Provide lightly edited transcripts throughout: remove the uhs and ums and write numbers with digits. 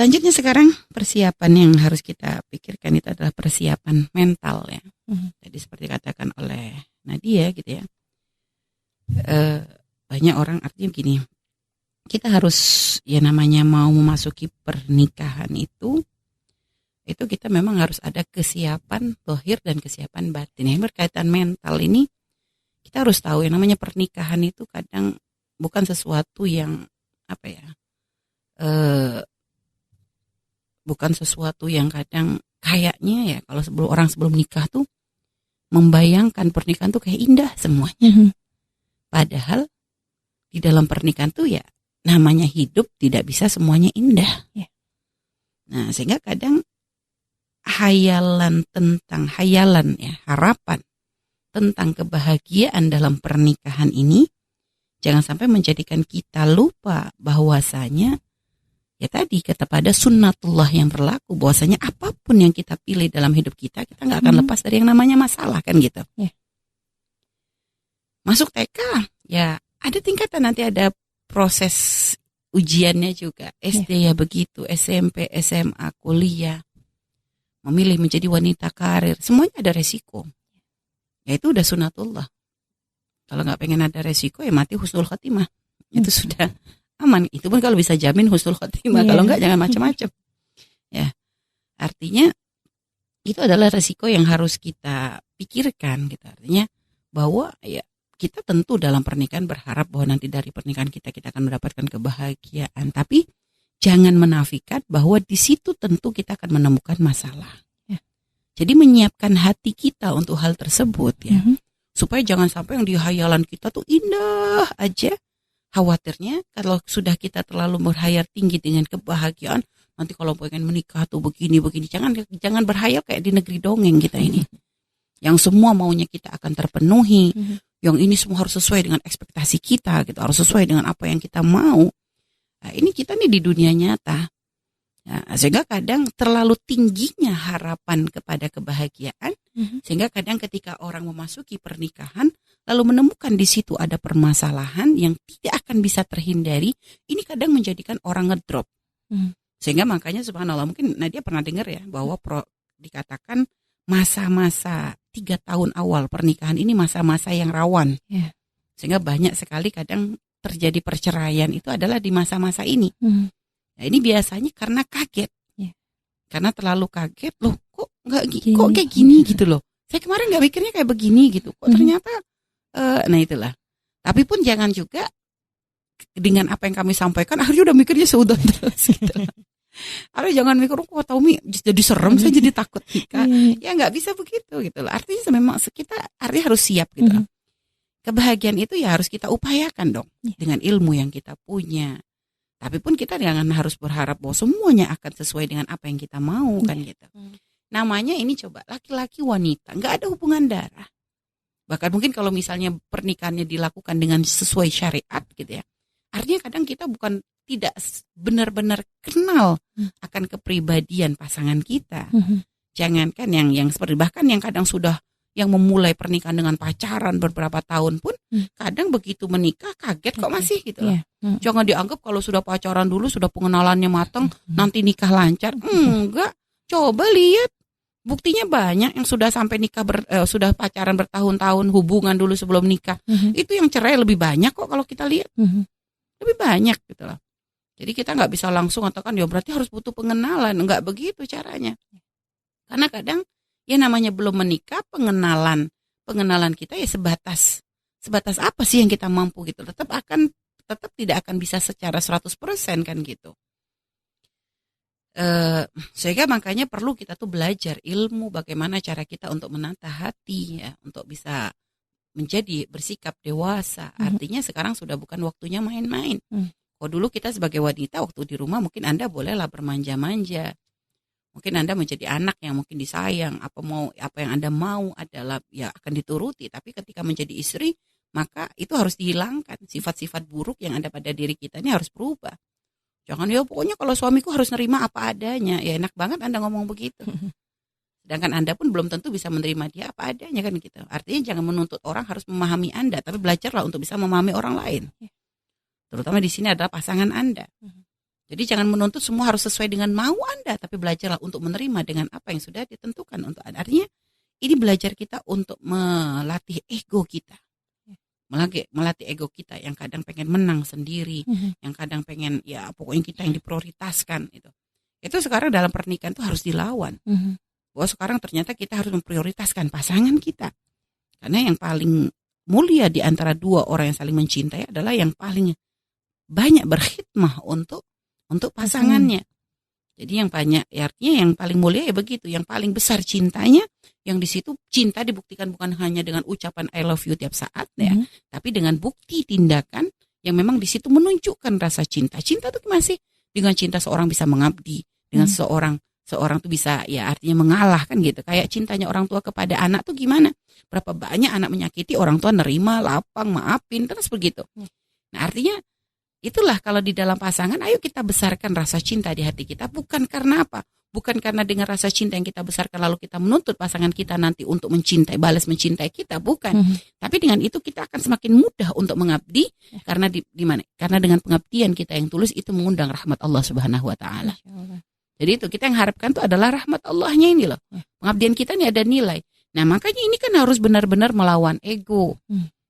Selanjutnya sekarang persiapan yang harus kita pikirkan itu adalah persiapan mental ya. Jadi seperti katakan oleh Nadia gitu ya. Banyak orang artinya gini, kita harus ya namanya mau memasuki pernikahan itu kita memang harus ada kesiapan zahir dan kesiapan batin. Yang berkaitan mental ini kita harus tahu yang namanya pernikahan itu kadang bukan sesuatu yang apa ya, bukan sesuatu yang kadang kayaknya ya kalau sebelum nikah tuh membayangkan pernikahan tuh kayak indah semuanya. Padahal di dalam pernikahan tuh ya namanya hidup tidak bisa semuanya indah. Nah sehingga kadang harapan tentang kebahagiaan dalam pernikahan ini jangan sampai menjadikan kita lupa bahwasanya ya tadi kepada sunnatullah yang berlaku, bahwasanya apapun yang kita pilih dalam hidup kita nggak akan lepas dari yang namanya masalah kan gitu. Masuk TK ya ada tingkatan, nanti ada proses ujiannya juga. SD ya begitu, SMP, SMA, kuliah, memilih menjadi wanita karir, semuanya ada resiko. Ya itu udah sunatullah. Kalau nggak pengen ada resiko ya mati husnul khotimah. Itu sudah aman. Itu pun kalau bisa jamin husnul khotimah. Kalau nggak jangan macam-macam. Ya, artinya itu adalah resiko yang harus kita pikirkan. Gitu. Artinya bahwa ya kita tentu dalam pernikahan berharap bahwa nanti dari pernikahan kita akan mendapatkan kebahagiaan. Tapi jangan menafikan bahwa di situ tentu kita akan menemukan masalah. Jadi menyiapkan hati kita untuk hal tersebut ya. Supaya jangan sampai yang di hayalan kita tuh indah aja. Khawatirnya kalau sudah kita terlalu berhayal tinggi dengan kebahagiaan, nanti kalau pengen menikah tuh begini. Jangan berhayal kayak di negeri dongeng kita ini. Yang semua maunya kita akan terpenuhi. Yang ini semua harus sesuai dengan ekspektasi kita gitu, harus sesuai dengan apa yang kita mau. Nah, ini kita nih di dunia nyata. Nah, sehingga kadang terlalu tingginya harapan kepada kebahagiaan, sehingga kadang ketika orang memasuki pernikahan lalu menemukan di situ ada permasalahan yang tidak akan bisa terhindari, ini kadang menjadikan orang ngedrop. Sehingga makanya subhanallah, mungkin Nadia pernah dengar ya bahwa dikatakan masa-masa 3 tahun awal pernikahan ini masa-masa yang rawan. Sehingga banyak sekali kadang terjadi perceraian itu adalah di masa-masa ini. Nah, ini biasanya karena kaget. Karena terlalu kaget, loh kok kayak gini gitu loh. Saya kemarin nggak mikirnya kayak begini gitu. Kok ternyata nah itulah. Tapi pun jangan juga dengan apa yang kami sampaikan akhirnya udah mikirnya seudon terus gitu. Aduh jangan mikir kok tahu jadi serem, saya jadi takut nikah. Ya nggak bisa begitu gitu loh. Artinya memang kita artinya harus siap gitu loh. Kebahagiaan itu ya harus kita upayakan dong dengan ilmu yang kita punya. Tapi pun kita jangan harus berharap bahwa semuanya akan sesuai dengan apa yang kita mau kan gitu. Namanya ini coba laki-laki wanita nggak ada hubungan darah. Bahkan mungkin kalau misalnya pernikahannya dilakukan dengan sesuai syariat gitu ya. Artinya kadang kita bukan tidak benar-benar kenal akan kepribadian pasangan kita. Jangankan yang seperti bahkan yang kadang sudah yang memulai pernikahan dengan pacaran beberapa tahun pun kadang begitu menikah kaget kok masih gitu loh. Jangan dianggap kalau sudah pacaran dulu sudah pengenalannya matang nanti nikah lancar. Enggak. Coba lihat buktinya banyak yang sudah sampai nikah sudah pacaran bertahun-tahun, hubungan dulu sebelum nikah. Itu yang cerai lebih banyak kok kalau kita lihat. Lebih banyak gitu loh. Jadi kita nggak bisa langsung katakan ya berarti harus butuh pengenalan. Nggak begitu caranya. Karena kadang ya namanya belum menikah, pengenalan kita ya sebatas apa sih yang kita mampu gitu. Tetap tidak akan bisa secara 100% kan gitu. Sehingga makanya perlu kita tuh belajar ilmu bagaimana cara kita untuk menata hati ya, untuk bisa menjadi bersikap dewasa. Artinya sekarang sudah bukan waktunya main-main. Kalau dulu kita sebagai wanita waktu di rumah mungkin Anda bolehlah bermanja-manja. Mungkin Anda menjadi anak yang mungkin disayang, apa yang Anda mau adalah ya akan dituruti. Tapi ketika menjadi istri, maka itu harus dihilangkan. Sifat-sifat buruk yang ada pada diri kita ini harus berubah. Jangan ya pokoknya kalau suamiku harus nerima apa adanya. Ya enak banget Anda ngomong begitu. Sedangkan Anda pun belum tentu bisa menerima dia apa adanya kan gitu. Artinya jangan menuntut orang harus memahami Anda, tapi belajarlah untuk bisa memahami orang lain. Terutama di sini adalah pasangan Anda. Jadi jangan menuntut semua harus sesuai dengan mau Anda, tapi belajarlah untuk menerima dengan apa yang sudah ditentukan untuk Anda. Artinya ini belajar kita untuk melatih ego kita. Melatih ego kita yang kadang pengen menang sendiri, yang kadang pengen ya pokoknya kita yang diprioritaskan itu. Itu sekarang dalam pernikahan itu harus dilawan. Bahwa sekarang ternyata kita harus memprioritaskan pasangan kita. Karena yang paling mulia di antara dua orang yang saling mencintai adalah yang paling banyak berkhidmah untuk pasangannya. Jadi yang banyak, ya artinya yang paling mulia ya begitu, yang paling besar cintanya, yang di situ cinta dibuktikan bukan hanya dengan ucapan I love you tiap saat ya, tapi dengan bukti tindakan yang memang di situ menunjukkan rasa cinta. Cinta itu masih dengan cinta seorang bisa mengabdi, dengan seorang tuh bisa ya artinya mengalah kan gitu. Kayak cintanya orang tua kepada anak tuh gimana? Berapa banyak anak menyakiti orang tua nerima, lapang, maafin, terus begitu. Nah artinya itulah kalau di dalam pasangan, ayo kita besarkan rasa cinta di hati kita. Bukan karena apa? Bukan karena dengan rasa cinta yang kita besarkan lalu kita menuntut pasangan kita nanti untuk mencintai, balas mencintai kita. Bukan. Tapi dengan itu kita akan semakin mudah untuk mengabdi. Karena di mana? Karena dengan pengabdian kita yang tulus itu mengundang rahmat Allah Subhanahu Wa Taala. Jadi itu kita yang harapkan itu adalah rahmat Allahnya ini loh. Pengabdian kita ini ada nilai. Nah makanya ini kan harus benar-benar melawan ego.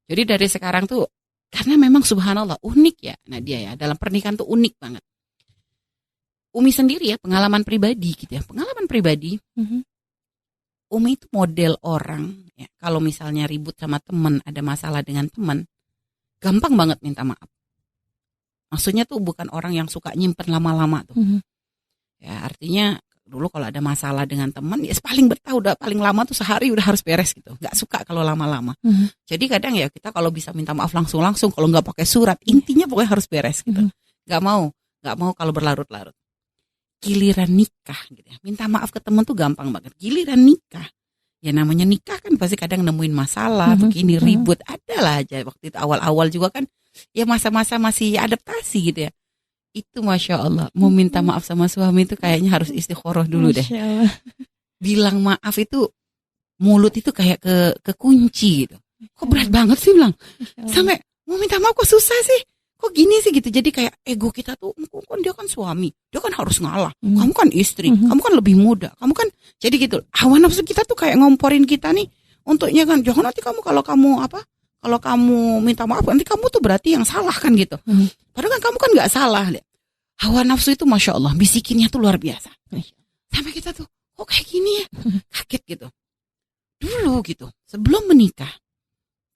Jadi dari sekarang tuh, karena memang subhanallah unik ya Nadia ya, dalam pernikahan tuh unik banget. Umi sendiri ya pengalaman pribadi gitu ya, pengalaman pribadi. Umi itu model orang ya, kalau misalnya ribut sama teman, ada masalah dengan teman, gampang banget minta maaf. Maksudnya tuh bukan orang yang suka nyimpen lama-lama tuh. Ya artinya dulu kalau ada masalah dengan teman, ya paling lama tuh sehari udah harus beres gitu. Gak suka kalau lama-lama. Jadi kadang ya kita kalau bisa minta maaf langsung, kalau nggak pakai surat, intinya pokoknya harus beres gitu. Gak mau kalau berlarut-larut. Giliran nikah gitu ya, minta maaf ke teman tuh gampang banget. Giliran nikah, ya namanya nikah kan pasti kadang nemuin masalah, begini ribut, adalah aja waktu itu awal-awal juga kan, ya masa-masa masih adaptasi gitu ya. Itu Masya Allah, mau minta maaf sama suami itu kayaknya harus istikharah dulu deh. Bilang maaf itu, mulut itu kayak ke kunci gitu. Kok berat banget sih bilang? Sampai mau minta maaf kok susah sih? Kok gini sih gitu? Jadi kayak ego kita tuh, kan dia kan suami, dia kan harus ngalah. Kamu kan istri, kamu kan lebih muda, kamu kan jadi gitu. Hawa nafsu kita tuh kayak ngomporin kita nih, untuknya kan jangan nanti kamu kalau kamu minta maaf nanti kamu tuh berarti yang salah kan gitu. Padahal kan kamu kan nggak salah. Hawa nafsu itu Masya Allah bisikinnya tuh luar biasa. Sampai kita tuh kok kayak gini ya, kaget gitu. Dulu gitu sebelum menikah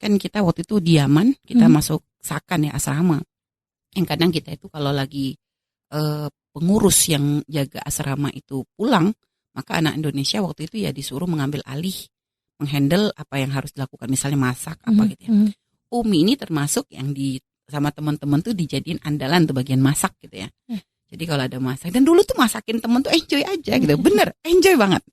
kan kita waktu itu di Yaman, kita masuk Sakan ya, asrama. Yang kadang kita itu kalau lagi pengurus yang jaga asrama itu pulang, maka anak Indonesia waktu itu ya disuruh mengambil alih, menghandle apa yang harus dilakukan, misalnya masak apa gitu ya. Umi ini termasuk yang sama teman-teman tuh dijadiin andalan tuh bagian masak gitu ya. Jadi kalau ada masak, dan dulu tuh masakin temen tuh enjoy aja gitu, bener enjoy banget.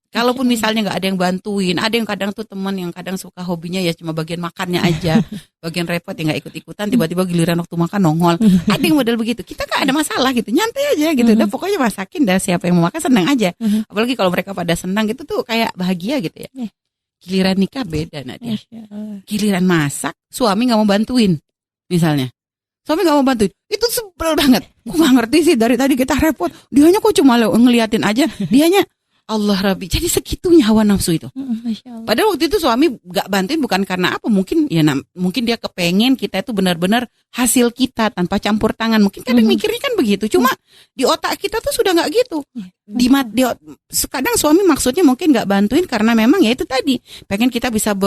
Kalaupun misalnya nggak ada yang bantuin, ada yang kadang tuh teman yang kadang suka hobinya ya cuma bagian makannya aja, bagian repot ya nggak ikut-ikutan, tiba-tiba giliran waktu makan nongol. Ada yang model begitu, kita kan ada masalah gitu, nyantai aja gitu, udah pokoknya masakin, dah siapa yang mau makan senang aja. Apalagi kalau mereka pada senang gitu tuh kayak bahagia gitu ya. Giliran nikah beda Nadia. Giliran masak, suami nggak mau bantuin, misalnya. Suami gak mau bantuin, itu sebel banget. Gue gak ngerti sih, dari tadi kita repot, dianya kok cuma ngeliatin aja, dianya Allah Rabbi. Jadi segitunya hawa nafsu itu. Padahal waktu itu suami gak bantuin bukan karena apa, mungkin dia kepengen kita itu benar-benar hasil kita tanpa campur tangan. Mungkin kadang mikirnya kan begitu, cuma di otak kita tuh sudah gak gitu. Kadang suami maksudnya mungkin gak bantuin karena memang ya itu tadi, pengen kita bisa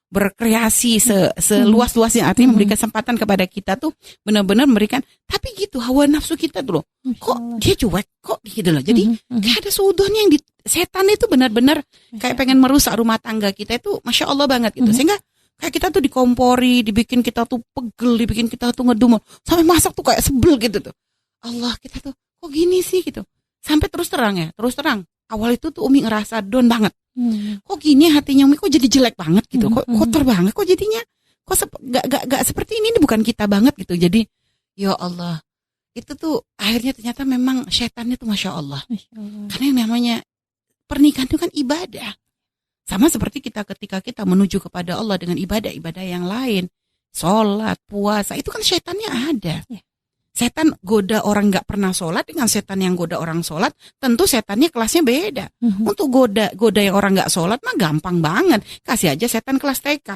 berkreasi seluas-luasnya, artinya memberi kesempatan kepada kita tuh benar-benar memberikan. Tapi gitu hawa nafsu kita tuh loh, kok dia cuek, kok gitu loh. Jadi kayak ada suudahnya yang setan itu benar-benar kayak pengen merusak rumah tangga kita itu, Masya Allah banget gitu. Sehingga kayak kita tuh dikompori, dibikin kita tuh pegel, dibikin kita tuh ngedumel, sampai masak tuh kayak sebel gitu tuh. Allah, kita tuh kok gini sih gitu. Sampai terus terang, awal itu tuh Umi ngerasa down banget. Kok gini hatinya Umi, kok jadi jelek banget gitu, kok kotor banget, kok jadinya kok gak seperti ini bukan kita banget gitu. Jadi ya Allah, itu tuh akhirnya ternyata memang setannya tuh Masya Allah. Karena yang namanya pernikahan itu kan ibadah, sama seperti kita ketika kita menuju kepada Allah dengan ibadah yang lain, sholat, puasa, itu kan setannya ada. Setan goda orang nggak pernah sholat dengan setan yang goda orang sholat, tentu setannya kelasnya beda. Untuk goda yang orang nggak sholat mah gampang banget, kasih aja setan kelas TK.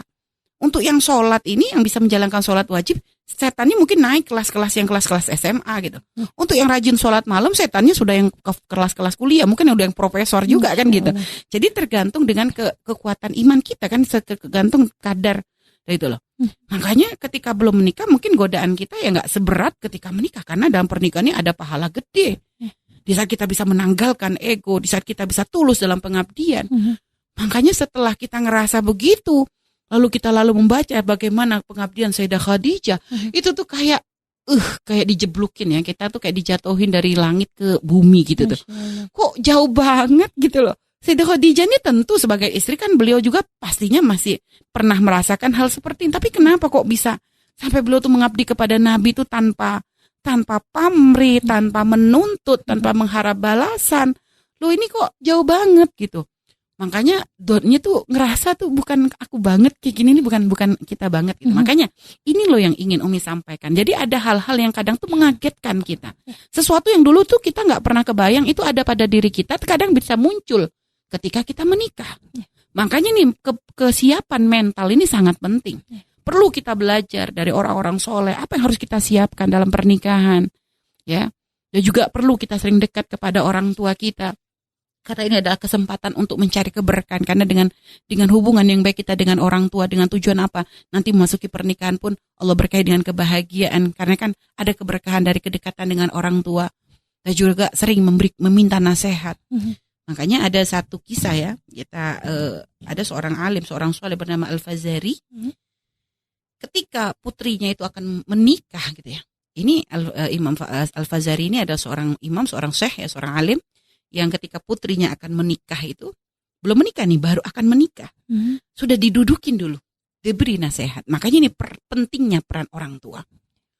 Untuk yang sholat ini, yang bisa menjalankan sholat wajib, setannya mungkin naik kelas-kelas yang kelas-kelas SMA gitu. Untuk yang rajin sholat malam, setannya sudah yang ke kelas-kelas kuliah, mungkin yang udah yang profesor juga kan gitu. Jadi tergantung dengan kekuatan iman kita kan, tergantung kadar itu loh. Makanya ketika belum menikah mungkin godaan kita ya nggak seberat ketika menikah, karena dalam pernikahan ini ada pahala gede. Di saat kita bisa menanggalkan ego, di saat kita bisa tulus dalam pengabdian. Makanya setelah kita ngerasa begitu, lalu kita membaca bagaimana pengabdian Sayyidah Khadijah, itu tuh kayak dijeblukin ya, kita tuh kayak dijatuhin dari langit ke bumi gitu tuh. Kok jauh banget gitu loh. Sayyidah Khadijah ini tentu sebagai istri kan beliau juga pastinya masih pernah merasakan hal seperti ini. Tapi kenapa kok bisa sampai beliau tuh mengabdi kepada Nabi itu tanpa pamrih, tanpa menuntut, tanpa mengharap balasan. Loh ini kok jauh banget gitu. Makanya dotnya tuh ngerasa tuh bukan aku banget kayak gini, ini bukan kita banget gitu. Makanya ini loh yang ingin Umi sampaikan. Jadi ada hal-hal yang kadang tuh mengagetkan kita. Sesuatu yang dulu tuh kita nggak pernah kebayang itu ada pada diri kita, kadang bisa muncul ketika kita menikah. Makanya nih kesiapan mental ini sangat penting. Perlu kita belajar dari orang-orang soleh apa yang harus kita siapkan dalam pernikahan, ya. Dan juga perlu kita sering dekat kepada orang tua kita. Karena ini adalah kesempatan untuk mencari keberkahan. Karena dengan hubungan yang baik kita dengan orang tua, dengan tujuan apa? Nanti memasuki pernikahan pun Allah berkahi dengan kebahagiaan. Karena kan ada keberkahan dari kedekatan dengan orang tua. Dan juga sering meminta nasihat. Makanya ada satu kisah ya. Kita ada seorang alim, seorang soleh bernama Al-Fazari. Ketika putrinya itu akan menikah gitu ya. Ini Imam Al-Fazari ini adalah seorang imam, seorang syekh ya, seorang alim. Yang ketika putrinya akan menikah itu, belum menikah nih, baru akan menikah. Sudah didudukin dulu, diberi nasihat. Makanya ini pentingnya peran orang tua.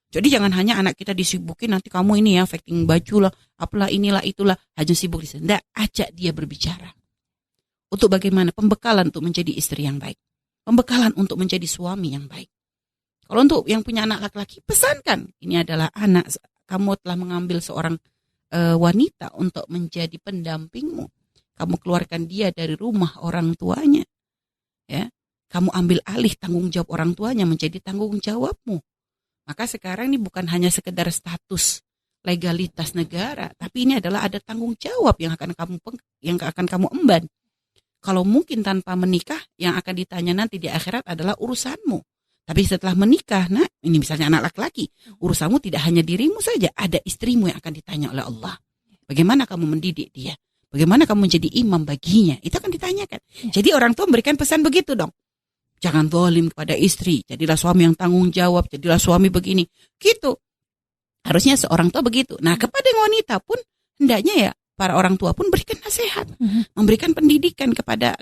Jadi jangan hanya anak kita disibukin, nanti kamu ini ya, fitting baju lah, apalah inilah itulah, hanya sibuk di sana. Nggak, ajak dia berbicara. Untuk bagaimana pembekalan untuk menjadi istri yang baik. Pembekalan untuk menjadi suami yang baik. Kalau untuk yang punya anak laki-laki, pesankan. Ini adalah anak, kamu telah mengambil seorang wanita untuk menjadi pendampingmu. Kamu keluarkan dia dari rumah orang tuanya. Ya, kamu ambil alih tanggung jawab orang tuanya menjadi tanggung jawabmu. Maka sekarang ini bukan hanya sekedar status legalitas negara, tapi ini adalah ada tanggung jawab yang akan kamu emban. Kalau mungkin tanpa menikah, yang akan ditanya nanti di akhirat adalah urusanmu. Tapi setelah menikah, nah ini misalnya anak laki-laki, urusanmu tidak hanya dirimu saja, ada istrimu yang akan ditanya oleh Allah. Bagaimana kamu mendidik dia? Bagaimana kamu menjadi imam baginya? Itu akan ditanyakan. Jadi orang tua memberikan pesan begitu dong. Jangan zalim kepada istri, jadilah suami yang tanggung jawab, jadilah suami begini. Gitu. Harusnya seorang tua begitu. Nah kepada wanita pun, hendaknya ya para orang tua pun berikan nasihat. Memberikan pendidikan kepada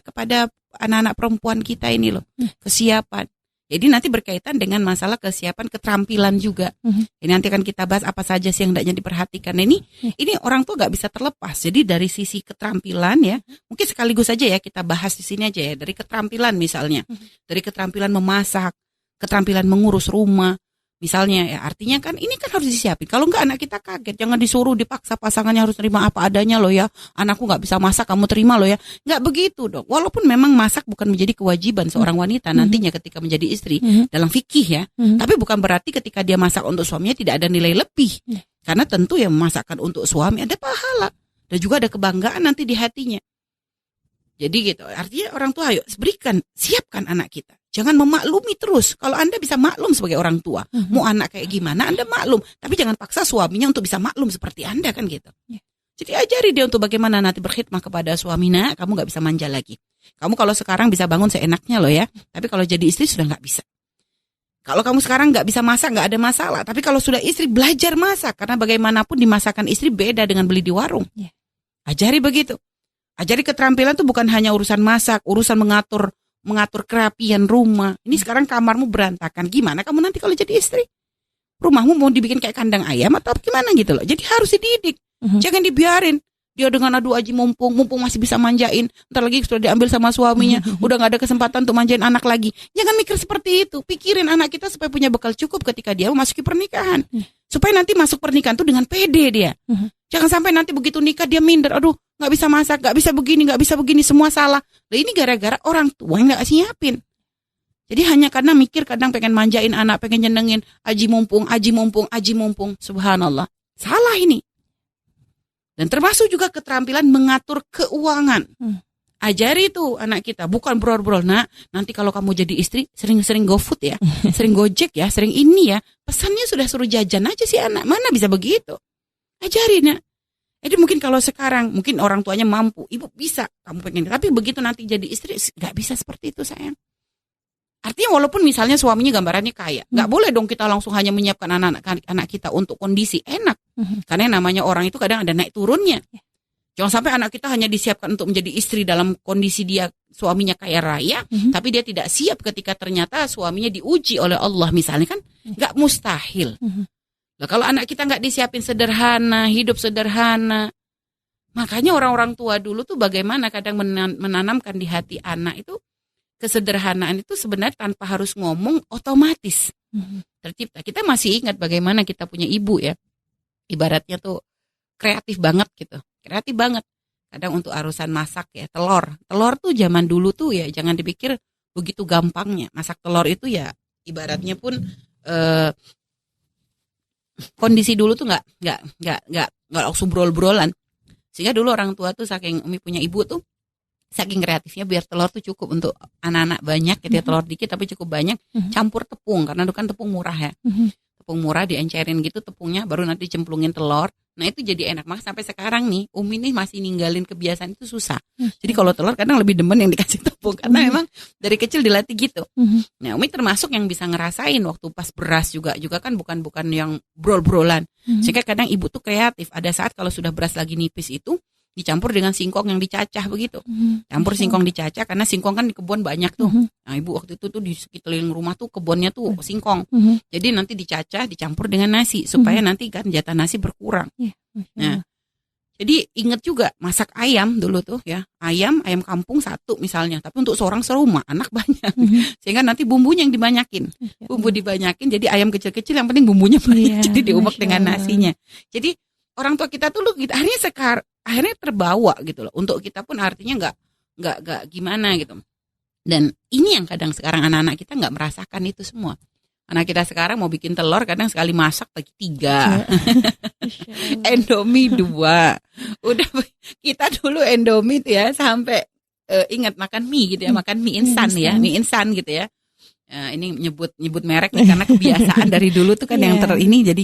anak-anak perempuan kita ini loh. Kesiapan. Jadi nanti berkaitan dengan masalah kesiapan keterampilan juga. Ini nanti akan kita bahas apa saja sih yang hendaknya diperhatikan. Nah, ini orang tua nggak bisa terlepas. Jadi dari sisi keterampilan ya, mungkin sekaligus saja ya kita bahas di sini aja ya. Dari keterampilan misalnya, dari keterampilan memasak, keterampilan mengurus rumah. Misalnya ya, artinya kan ini kan harus disiapin. Kalau enggak anak kita kaget, jangan disuruh dipaksa pasangannya harus terima apa adanya loh ya. Anakku enggak bisa masak, kamu terima loh ya. Enggak begitu dong. Walaupun memang masak bukan menjadi kewajiban seorang wanita nantinya ketika menjadi istri dalam fikih ya. Tapi bukan berarti ketika dia masak untuk suaminya tidak ada nilai lebih. Karena tentu yang memasakkan untuk suami ada pahala dan juga ada kebanggaan nanti di hatinya. Jadi gitu. Artinya orang tua ayo siapkan anak kita. Jangan memaklumi terus. Kalau Anda bisa maklum sebagai orang tua, mau anak kayak gimana Anda maklum. Tapi jangan paksa suaminya untuk bisa maklum seperti Anda kan gitu. Jadi ajari dia untuk bagaimana nanti berkhidmat kepada suaminya. Kamu gak bisa manja lagi. Kamu kalau sekarang bisa bangun seenaknya loh ya. Tapi kalau jadi istri sudah gak bisa. Kalau kamu sekarang gak bisa masak gak ada masalah. Tapi kalau sudah istri belajar masak. Karena bagaimanapun dimasakan istri beda dengan beli di warung. Ajari begitu. Ajari keterampilan itu bukan hanya urusan masak, urusan mengatur kerapian rumah. Ini sekarang kamarmu berantakan. Gimana kamu nanti kalau jadi istri? Rumahmu mau dibikin kayak kandang ayam atau gimana gitu loh. Jadi harus dididik. Jangan dibiarin. Dia dengan adu aji mumpung masih bisa manjain. Ntar lagi sudah diambil sama suaminya, udah gak ada kesempatan untuk manjain anak lagi. Jangan mikir seperti itu. Pikirin anak kita supaya punya bekal cukup ketika dia memasuki pernikahan. Supaya nanti masuk pernikahan tuh dengan pede dia. Jangan sampai nanti begitu nikah dia minder. Aduh, gak bisa masak, gak bisa begini, semua salah. Nah ini gara-gara orang tua yang gak siapin. Jadi hanya karena mikir kadang pengen manjain anak, pengen nyenengin, aji mumpung. Subhanallah. Salah ini. Dan termasuk juga keterampilan mengatur keuangan. Ajari tuh anak kita, bukan brol-brol. Nak, nanti kalau kamu jadi istri, sering-sering GoFood ya, sering Gojek ya, sering ini ya. Pesannya sudah suruh jajan aja sih anak, mana bisa begitu. Ajari nak. Jadi mungkin kalau sekarang, mungkin orang tuanya mampu, ibu bisa, kamu pengen. Tapi begitu nanti jadi istri, gak bisa seperti itu sayang. Artinya walaupun misalnya suaminya gambarannya kaya, nggak boleh dong kita langsung hanya menyiapkan anak kita untuk kondisi enak. Karena yang namanya orang itu kadang ada naik turunnya. Jangan sampai anak kita hanya disiapkan untuk menjadi istri dalam kondisi dia suaminya kaya raya, tapi dia tidak siap ketika ternyata suaminya diuji oleh Allah misalnya kan, nggak mustahil. Nah, kalau anak kita nggak disiapin sederhana, hidup sederhana, makanya orang-orang tua dulu tuh bagaimana kadang menanamkan di hati anak itu kesederhanaan itu sebenarnya tanpa harus ngomong otomatis tercipta. Kita masih ingat bagaimana kita punya ibu ya, ibaratnya tuh kreatif banget gitu, kreatif banget. Kadang untuk urusan masak ya, telur tuh zaman dulu tuh ya jangan dipikir begitu gampangnya. Masak telur itu ya ibaratnya pun kondisi dulu tuh nggak langsung brol-brolan. Sehingga dulu orang tua tuh saking Umi punya ibu tuh saking kreatifnya biar telur tuh cukup untuk anak-anak banyak gitu ya, telur dikit tapi cukup banyak, campur tepung karena itu kan tepung murah ya. Tepung murah diencerin gitu tepungnya baru nanti cemplungin telur. Nah itu jadi enak. Maka sampai sekarang nih Umi nih masih ninggalin kebiasaan itu susah. Jadi kalau telur kadang lebih demen yang dikasih tepung karena memang dari kecil dilatih gitu. Nah Umi termasuk yang bisa ngerasain waktu pas beras juga kan bukan yang brol-brolan. Sehingga kadang ibu tuh kreatif. Ada saat kalau sudah beras lagi nipis itu dicampur dengan singkong yang dicacah begitu. Campur singkong dicacah karena singkong kan di kebun banyak tuh. Nah ibu waktu itu tuh di sekeliling rumah tuh kebunnya tuh singkong. Jadi nanti dicacah dicampur dengan nasi supaya nanti kan jatah nasi berkurang. Nah jadi ingat juga masak ayam dulu tuh ya. Ayam kampung satu misalnya. Tapi untuk seorang serumah anak banyak. Sehingga nanti bumbunya yang dibanyakin. Bumbu dibanyakin jadi ayam kecil-kecil yang penting bumbunya banyak. Jadi diubek dengan nasinya. Jadi orang tua kita tuh akhirnya terbawa gitu loh. Untuk kita pun artinya nggak gimana gitu. Dan ini yang kadang sekarang anak-anak kita nggak merasakan itu semua. Anak kita sekarang mau bikin telur kadang sekali masak bagi 3. Indomie 2. Udah kita dulu Indomie tuh ya sampai ingat makan mie gitu ya, makan mie instan ya, mie instan gitu ya. Ini nyebut merek nih karena kebiasaan dari dulu tuh kan yang ini jadi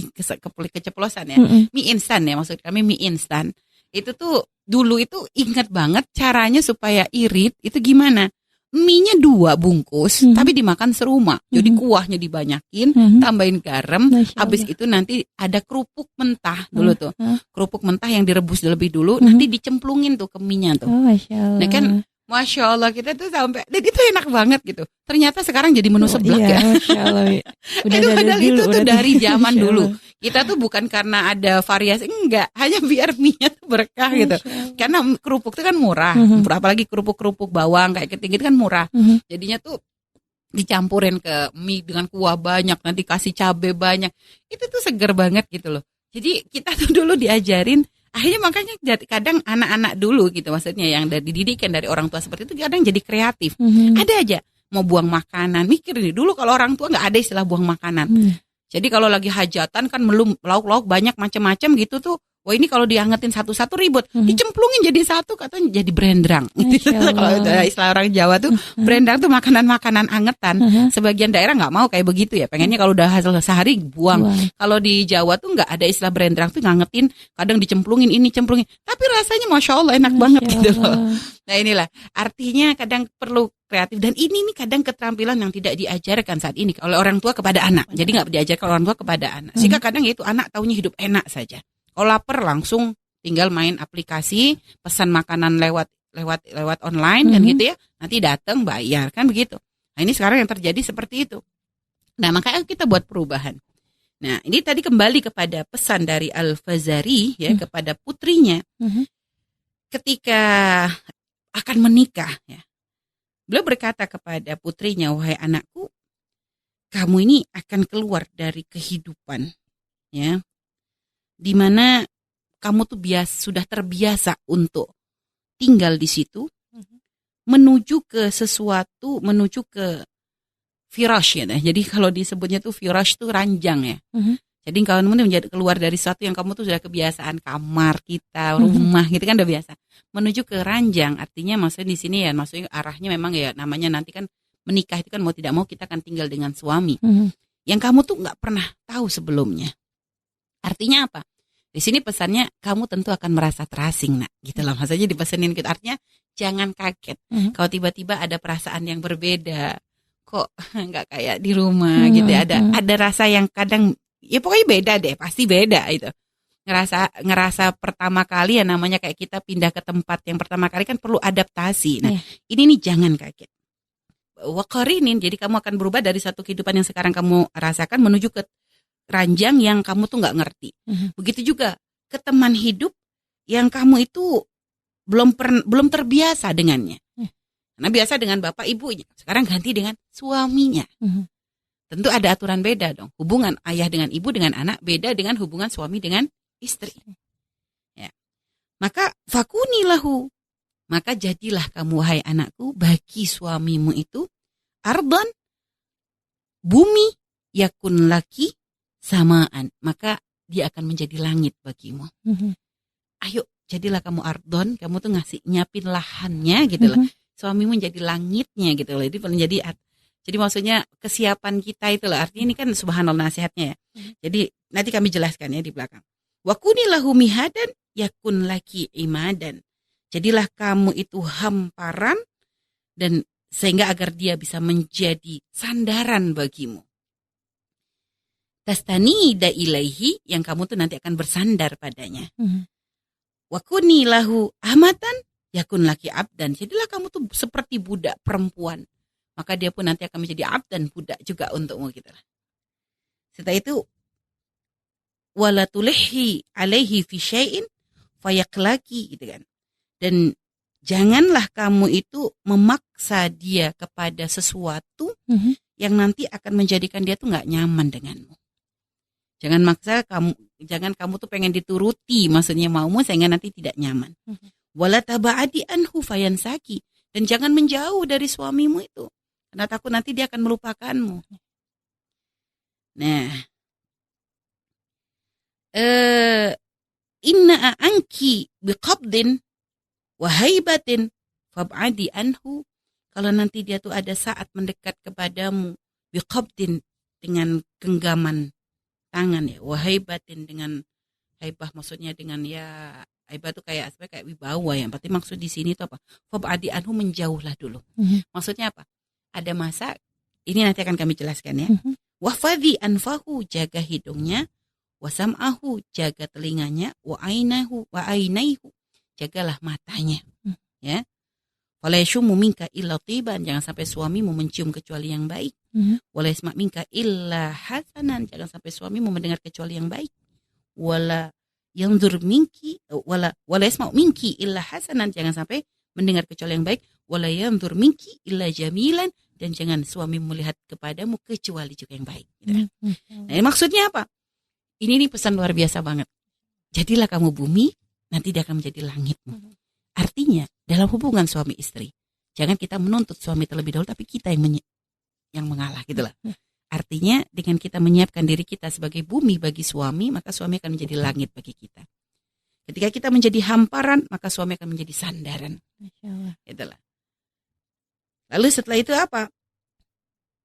keceplosan ya. Mie instan ya, maksud kami mie instan. Itu tuh dulu itu ingat banget caranya supaya irit itu gimana. Mie-nya 2 bungkus tapi dimakan serumah. Jadi kuahnya dibanyakin, tambahin garam, habis itu nanti ada kerupuk mentah dulu tuh. Kerupuk mentah yang direbus lebih dulu, nanti dicemplungin tuh ke mie-nya tuh. Nah kan Masya Allah kita tuh sampai, dan itu enak banget gitu. Ternyata sekarang jadi menu seblak ya. Masya Allah. Padahal itu tuh dari zaman dulu. Kita tuh bukan karena ada variasi, enggak. Hanya biar mie-nya tuh berkah gitu. Karena kerupuk itu kan murah. Apalagi kerupuk-kerupuk bawang kayak ketinggi kan murah. Jadinya tuh dicampurin ke mie dengan kuah banyak, nanti kasih cabai banyak. Itu tuh seger banget gitu loh. Jadi kita tuh dulu diajarin. Akhirnya makanya kadang anak-anak dulu gitu maksudnya yang dari didikan dari orang tua seperti itu kadang jadi kreatif. Ada aja mau buang makanan, mikir nih dulu kalau orang tua nggak ada istilah buang makanan. Jadi kalau lagi hajatan kan melum lauk-lauk banyak macam-macam gitu tuh. Wah ini kalau diangetin satu-satu ribut, dicemplungin jadi satu katanya jadi brandrang. Kalau istilah orang Jawa tuh brandrang tuh makanan-makanan angetan. Sebagian daerah nggak mau kayak begitu ya, pengennya kalau udah hasil sehari buang. Kalau di Jawa tuh nggak ada istilah brandrang tuh ngangetin, kadang dicemplungin ini cemplungin. Tapi rasanya Masya Allah enak banget gitu loh. Nah inilah artinya kadang perlu kreatif dan ini nih kadang keterampilan yang tidak diajarkan saat ini oleh orang tua kepada anak. Jadi nggak diajarkan orang tua kepada anak. Sehingga kadang itu anak taunya hidup enak saja. Kalau lapar langsung tinggal main aplikasi, pesan makanan lewat online kan gitu ya. Nanti datang bayar kan begitu. Nah ini sekarang yang terjadi seperti itu. Nah makanya kita buat perubahan. Nah ini tadi kembali kepada pesan dari Al-Fazari ya kepada putrinya. ketika akan menikah, ya, beliau berkata kepada putrinya, wahai anakku, kamu ini akan keluar dari kehidupan, ya, di mana kamu tuh sudah terbiasa untuk tinggal di situ, menuju ke sesuatu, menuju ke firash, ya. Jadi kalau disebutnya tuh firash tuh ranjang, ya. Jadi kamu menjadi keluar dari sesuatu yang kamu tuh sudah kebiasaan, kamar kita, rumah gitu kan udah biasa, menuju ke ranjang. Artinya maksudnya di sini ya, maksudnya arahnya memang ya namanya nanti kan menikah itu kan mau tidak mau kita akan tinggal dengan suami yang kamu tuh nggak pernah tahu sebelumnya. Artinya apa? Di sini pesannya kamu tentu akan merasa terasing, nak, gitu lah. Maksudnya dipesenin gitu. Artinya jangan kaget kalau tiba-tiba ada perasaan yang berbeda, kok nggak kayak di rumah gitu. Ada rasa yang kadang ya pokoknya beda deh, pasti beda itu. Ngerasa pertama kali ya, namanya kayak kita pindah ke tempat yang pertama kali kan perlu adaptasi. Nah, ini nih jangan kaget. Waqarinin, jadi kamu akan berubah dari satu kehidupan yang sekarang kamu rasakan menuju ke ranjang yang kamu tuh nggak ngerti. Begitu juga ke teman hidup yang kamu itu belum terbiasa dengannya. Karena biasa dengan bapak ibunya, sekarang ganti dengan suaminya. Tentu ada aturan beda dong. Hubungan ayah dengan ibu dengan anak beda dengan hubungan suami dengan istri. Ya. Maka fakuni lahu, maka jadilah kamu wahai anakku bagi suamimu itu ardan, bumi, yakun laki samaan, maka dia akan menjadi langit bagimu. Ayo jadilah kamu ardon, kamu tuh nyiapin lahannya gitu loh. Suamimu menjadi langitnya gitu loh. Jadi maksudnya kesiapan kita itu loh. Artinya ini kan subhanallah nasihatnya ya. Jadi nanti kami jelaskan ya di belakang. Wa kunilahu mihadan yakun laki imadan. Jadilah kamu itu hamparan dan sehingga agar dia bisa menjadi sandaran bagimu. Tastanida ilaihi, yang kamu tuh nanti akan bersandar padanya. Wa kunilahu amatan yakun laki abdan. Jadilah kamu tuh seperti budak perempuan. Maka dia pun nanti akan menjadi abd dan budak juga untukmu gitu. Setelah itu wala tulhi alaihi fi syai'in fayaklaki gitu kan. Dan janganlah kamu itu memaksa dia kepada sesuatu yang nanti akan menjadikan dia tuh enggak nyaman denganmu. Jangan kamu tuh pengen dituruti, maksudnya maumu sehingga nanti tidak nyaman. Wala taba'adi anhu fayansaki, dan jangan menjauh dari suamimu itu. Karena takut nanti dia akan melupakanmu. Nah, inna anki biqabdin wa haibatin fab'adi anhu. Kalau nanti dia tuh ada saat mendekat kepadamu biqabdin, dengan genggaman tangan ya, wa haibatin, dengan haibah maksudnya dengan ya haibah tuh kayak wibawa ya. Berarti maksud di sini tuh apa? Fab'adi anhu, menjauhlah dulu. Maksudnya apa? Ada masa, ini nanti akan kami jelaskan ya. Wafadhi anfahu, jaga hidungnya. Wasam'ahu, jaga telinganya. Wa ainaihu, jagalah matanya. Ya. Wala yashumu minka illa tiban, jangan sampai suamimu mencium kecuali yang baik. Wala yasma' minka illa hasanan, jangan sampai suamimu mendengar kecuali yang baik. Wala yanzur minki wala yasma' minki illa hasanan, jangan sampai mendengar kecuali yang baik. Wala yanzur minki illa jamilan, dan jangan suami melihat kepadamu kecuali juga yang baik. Gitu. Nah, maksudnya apa? Ini pesan luar biasa banget. Jadilah kamu bumi, nanti dia akan menjadi langitmu. Artinya dalam hubungan suami istri, jangan kita menuntut suami terlebih dahulu, tapi kita yang mengalah gitulah. Artinya dengan kita menyiapkan diri kita sebagai bumi bagi suami, maka suami akan menjadi langit bagi kita. Ketika kita menjadi hamparan, maka suami akan menjadi sandaran. Itulah. Lalu setelah itu apa?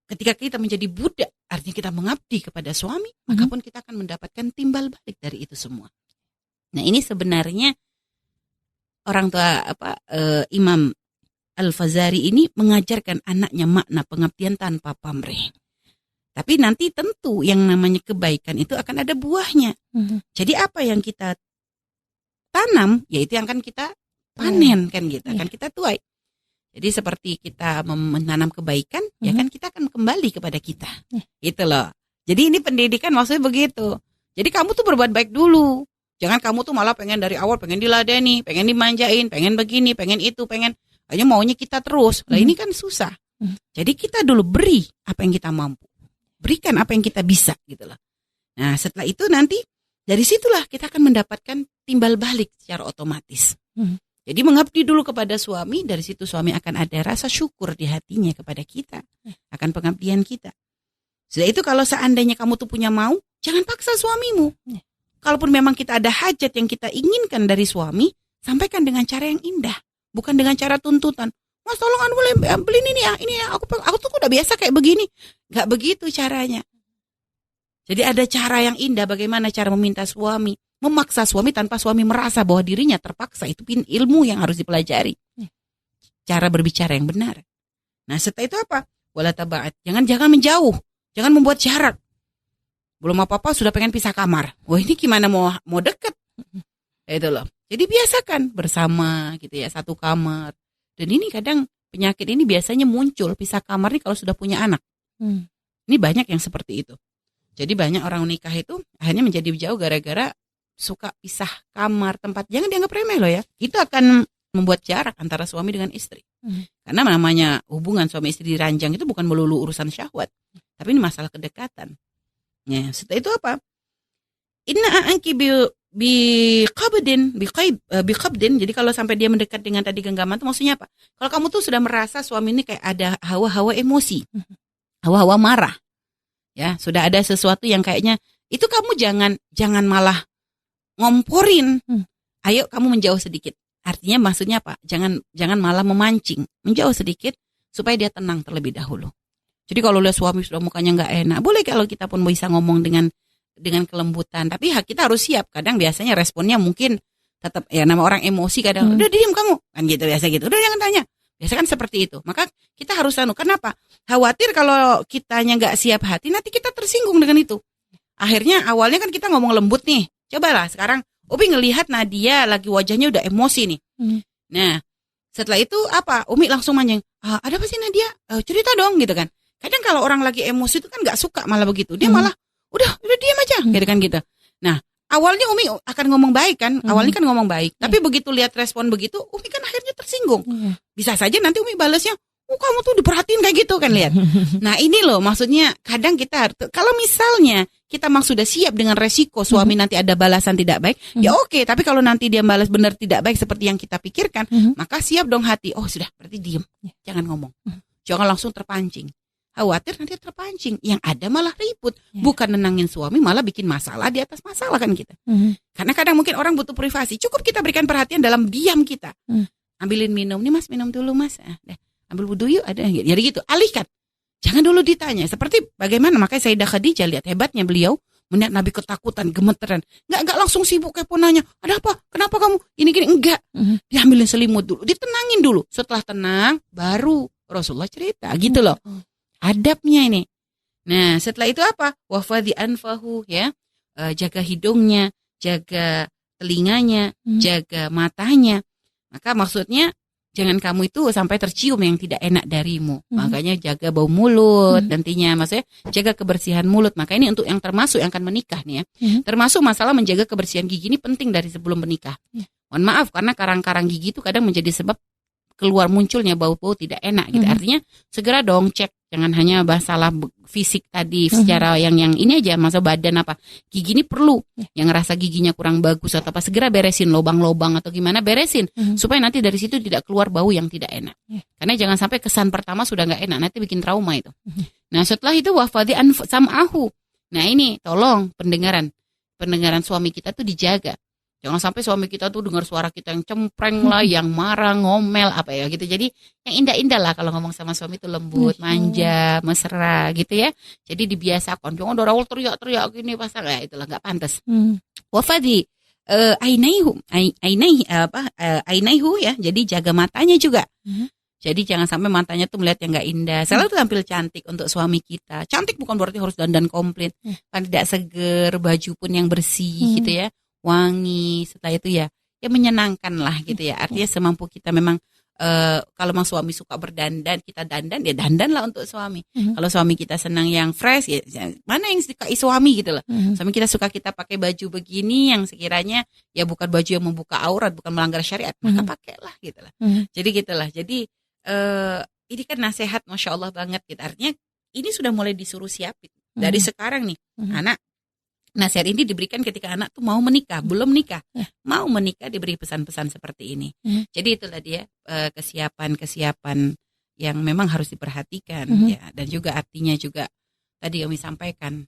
Ketika kita menjadi budak, artinya kita mengabdi kepada suami, maka pun kita akan mendapatkan timbal balik dari itu semua. Nah, ini sebenarnya orang tua Imam Al-Fazari ini mengajarkan anaknya makna pengabdian tanpa pamrih. Tapi nanti tentu yang namanya kebaikan itu akan ada buahnya. Jadi apa yang kita tanam, yaitu yang akan kita panen kan gitu, akan kita tuai. Jadi seperti kita menanam kebaikan, ya kan kita akan kembali kepada kita. Gitu loh. Jadi ini pendidikan maksudnya begitu. Jadi kamu tuh berbuat baik dulu. Jangan kamu tuh malah pengen dari awal pengen diladeni, pengen dimanjain, pengen begini, pengen itu, hanya maunya kita terus. Lah ini kan susah. Jadi kita dulu beri apa yang kita mampu. Berikan apa yang kita bisa gitu loh. Nah, setelah itu nanti dari situlah kita akan mendapatkan timbal balik secara otomatis. Jadi mengabdi dulu kepada suami, dari situ suami akan ada rasa syukur di hatinya kepada kita, akan pengabdian kita. Setelah itu kalau seandainya kamu tuh punya mau, jangan paksa suamimu. Kalaupun memang kita ada hajat yang kita inginkan dari suami, sampaikan dengan cara yang indah, bukan dengan cara tuntutan. Mas tolong boleh beliin ini ya, aku tuh udah biasa kayak begini. Gak begitu caranya. Jadi ada cara yang indah bagaimana cara meminta suami. Memaksa suami tanpa suami merasa bahwa dirinya terpaksa. Itu ilmu yang harus dipelajari. Cara berbicara yang benar. Nah setelah itu apa? Wala tabaat. Jangan menjauh. Jangan membuat jarak. Belum apa-apa sudah pengen pisah kamar. Wah ini gimana mau deket? Itu loh. Jadi biasakan bersama gitu ya, satu kamar. Dan ini kadang penyakit ini biasanya muncul pisah kamar nih kalau sudah punya anak. Ini banyak yang seperti itu. Jadi banyak orang nikah itu akhirnya menjadi jauh gara-gara suka pisah kamar, tempat. Jangan dianggap remeh loh ya. Itu akan membuat jarak antara suami dengan istri. Karena namanya hubungan suami istri diranjang itu bukan melulu urusan syahwat. Tapi ini masalah kedekatan. Ya, setelah itu apa? Inna anki bi qabdin. Jadi kalau sampai dia mendekat dengan tadi genggaman itu maksudnya apa? Kalau kamu tuh sudah merasa suami ini kayak ada hawa-hawa emosi. Hawa-hawa marah. Ya, sudah ada sesuatu yang kayaknya itu kamu jangan malah ngomporin. Ayo kamu menjauh sedikit. Artinya maksudnya apa? Jangan malah memancing. Menjauh sedikit supaya dia tenang terlebih dahulu. Jadi kalau lihat suami sudah mukanya nggak enak, boleh kalau kita pun bisa ngomong dengan kelembutan. Tapi kita harus siap. Kadang biasanya responnya mungkin tetap ya nama orang emosi kadang udah diam kamu kan gitu biasa gitu. Udah jangan tanya. Biasa kan seperti itu. Maka kita harus kenapa? Khawatir kalau kitanya nggak siap hati, nanti kita tersinggung dengan itu. Akhirnya awalnya kan kita ngomong lembut nih. Cobalah sekarang Umi ngelihat Nadia lagi wajahnya udah emosi nih. Nah setelah itu apa? Umi langsung manjang. Ada apa sih Nadia? Cerita dong gitu kan. Kadang kalau orang lagi emosi itu kan nggak suka malah begitu. Dia malah udah diam aja gitu kan gitu. Nah awalnya Umi akan ngomong baik kan. Awalnya kan ngomong baik. Tapi begitu lihat respon begitu, Umi kan akhirnya tersinggung. Bisa saja nanti Umi balasnya, kamu tuh diperhatiin kayak gitu kan lihat. Nah ini loh maksudnya kadang kita kalau misalnya kita memang sudah siap dengan resiko suami nanti ada balasan tidak baik, ya oke. Tapi kalau nanti dia balas benar tidak baik seperti yang kita pikirkan, maka siap dong hati. Oh sudah berarti diem, jangan ngomong, jangan langsung terpancing. Khawatir nanti terpancing, yang ada malah ribut. Bukan nenangin suami, malah bikin masalah di atas masalah kan kita. Karena kadang mungkin orang butuh privasi, cukup kita berikan perhatian dalam diam kita. Ambilin minum, nih mas minum dulu mas. Ambil wudhu yuk ada. Jadi gitu, alihkan. Jangan dulu ditanya. Seperti bagaimana, makanya Sayyidah Khadijah lihat hebatnya beliau. Melihat Nabi ketakutan, gemeteran. Nggak langsung sibuk kepo nanya, ada apa? Kenapa kamu? Ini enggak. Diambilin selimut dulu, ditenangin dulu. Setelah tenang, baru Rasulullah cerita gitu loh. Adabnya ini. Nah setelah itu apa? Wafadhi anfahu ya. Jaga hidungnya, jaga telinganya, jaga matanya. Maka maksudnya jangan kamu itu sampai tercium yang tidak enak darimu. Makanya jaga bau mulut nantinya. Maksudnya jaga kebersihan mulut. Maka ini untuk yang termasuk yang akan menikah nih ya. Termasuk masalah menjaga kebersihan gigi ini penting dari sebelum menikah. Mohon maaf karena karang-karang gigi itu kadang menjadi sebab keluar munculnya bau-bau tidak enak gitu. Artinya segera dong cek. Jangan hanya masalah fisik tadi secara yang ini aja, masa badan apa. Gigi ini perlu. Yang ngerasa giginya kurang bagus atau apa, segera beresin lubang-lubang atau gimana, beresin. Supaya nanti dari situ tidak keluar bau yang tidak enak. Karena jangan sampai kesan pertama sudah gak enak, nanti bikin trauma itu. Nah setelah itu wafadhi sam'ahu. Nah ini tolong pendengaran suami kita tuh dijaga. Jangan sampai suami kita tuh dengar suara kita yang cempreng lah, yang marah, ngomel apa ya gitu. Jadi yang indah-indah lah kalau ngomong sama suami itu lembut, manja, mesra gitu ya. Jadi dibiasakan. Jangan udah rawol teriak-teriak gini pasal ya itulah nggak pantas. Wafadi ainaihu ya. Jadi jaga matanya juga. Jadi jangan sampai matanya tuh melihat yang nggak indah. Selalu tampil cantik untuk suami kita. Cantik bukan berarti harus dandan komplit. Kan tidak seger, baju pun yang bersih gitu ya. Wangi, setelah itu ya menyenangkan lah gitu ya. Artinya semampu kita memang kalau memang suami suka berdandan, kita dandan, ya dandan lah untuk suami. Kalau suami kita senang yang fresh, ya mana yang disukai suami gitu loh. Suami kita suka kita pakai baju begini yang sekiranya ya bukan baju yang membuka aurat, bukan melanggar syariat, maka pakailah gitu lah. Jadi gitulah. Jadi ini kan nasihat Masya Allah banget gitu. Artinya ini sudah mulai disuruh siapin dari sekarang nih. Anak, nasihat ini diberikan ketika anak tuh mau menikah, belum nikah, mau menikah diberi pesan-pesan seperti ini. Jadi itulah dia kesiapan yang memang harus diperhatikan ya. Dan juga artinya juga tadi yang disampaikan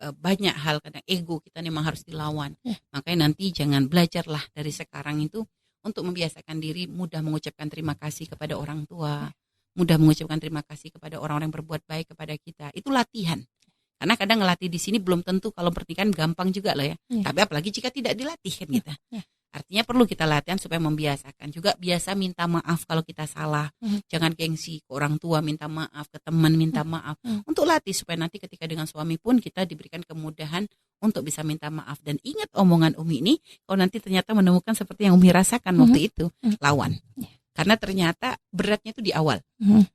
banyak hal, kadang ego kita memang harus dilawan. Makanya nanti jangan belajarlah dari sekarang itu untuk membiasakan diri mudah mengucapkan terima kasih kepada orang tua, mudah mengucapkan terima kasih kepada orang-orang yang berbuat baik kepada kita. Itu latihan. Karena kadang ngelatih di sini belum tentu kalau pernikahan gampang juga loh ya. Tapi apalagi jika tidak dilatih kan gitu. Artinya perlu kita latihan supaya membiasakan. Juga biasa minta maaf kalau kita salah. Jangan gengsi ke orang tua minta maaf, ke teman minta maaf. Untuk latih supaya nanti ketika dengan suami pun kita diberikan kemudahan untuk bisa minta maaf. Dan ingat omongan Umi ini, kalau nanti ternyata menemukan seperti yang Umi rasakan waktu itu, lawan. Karena ternyata beratnya itu di awal.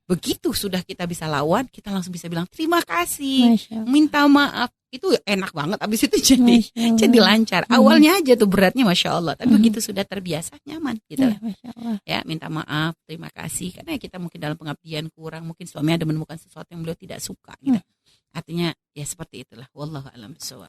Begitu sudah kita bisa lawan, kita langsung bisa bilang terima kasih, minta maaf. Itu enak banget. Abis itu jadi lancar. Awalnya aja tuh beratnya Masya Allah. Tapi begitu sudah terbiasa, nyaman gitu. Ya, minta maaf, terima kasih. Karena kita mungkin dalam pengabdian kurang, mungkin suami ada menemukan sesuatu yang beliau tidak suka gitu. Artinya ya seperti itulah. Wallahu a'lam bishawab.